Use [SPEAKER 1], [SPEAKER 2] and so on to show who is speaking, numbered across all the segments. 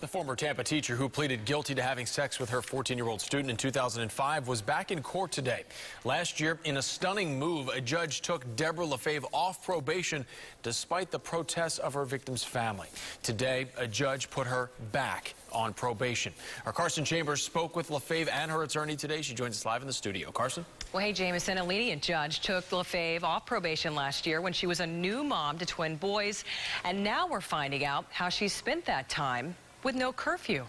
[SPEAKER 1] The former Tampa teacher who pleaded guilty to having sex with her 14-year-old student in 2005 was back in court today. Last year, in a stunning move, a judge took Debra LaFave off probation despite the protests of her victim's family. Today, a judge put her back on probation. Our Carson Chambers spoke with LaFave and her attorney today. She joins us live in the studio. Carson?
[SPEAKER 2] Well, hey, Jameson, a lenient judge took LaFave off probation last year when she was a new mom to twin boys. And now we're finding out how she spent that time with no curfew.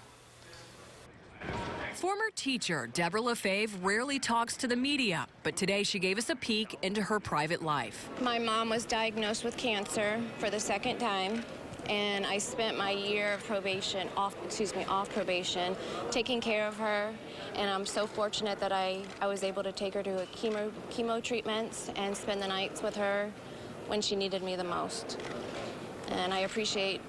[SPEAKER 2] Former teacher Debra LaFave rarely talks to the media, but today she gave us a peek into her private life.
[SPEAKER 3] My mom was diagnosed with cancer for the second time, and I spent my year of probation, off probation, taking care of her. And I'm so fortunate that I was able to take her to chemo treatments and spend the nights with her when she needed me the most. And I appreciate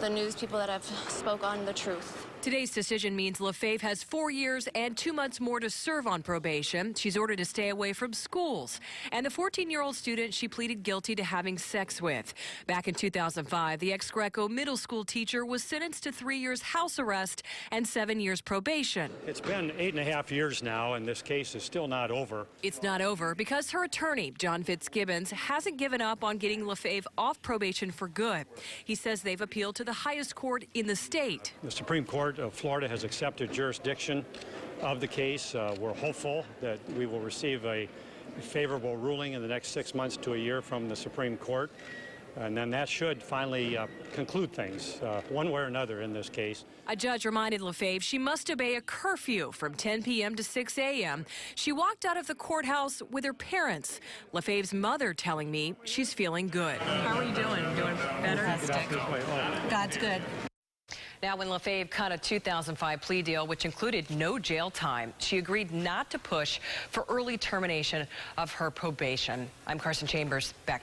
[SPEAKER 3] the news people that have spoke on the truth.
[SPEAKER 2] Today's decision means LaFave has 4 years and 2 months more to serve on probation. She's ordered to stay away from schools. And the 14-year-old student she pleaded guilty to having sex with. Back in 2005, the ex-Greco middle school teacher was sentenced to 3 years house arrest and 7 years probation.
[SPEAKER 4] It's been 8.5 years now, and this case is still not over.
[SPEAKER 2] It's not over because her attorney, John Fitzgibbons, hasn't given up on getting LaFave off probation for good. He says they've appealed to the highest court in the state.
[SPEAKER 4] The Supreme Court of Florida has accepted jurisdiction of the case. We're hopeful that we will receive a favorable ruling in the next 6 months to a year from the Supreme Court. And then that should finally conclude things one way or another in this case.
[SPEAKER 2] A judge reminded LaFave she must obey a curfew from 10 p.m. to 6 a.m. She walked out of the courthouse with her parents. LaFave's mother telling me she's feeling good.
[SPEAKER 5] How are you doing? Doing better? God's good.
[SPEAKER 2] Now, when LaFave cut a 2005 plea deal, which included no jail time, she agreed not to push for early termination of her probation. I'm Carson Chambers. Back to you.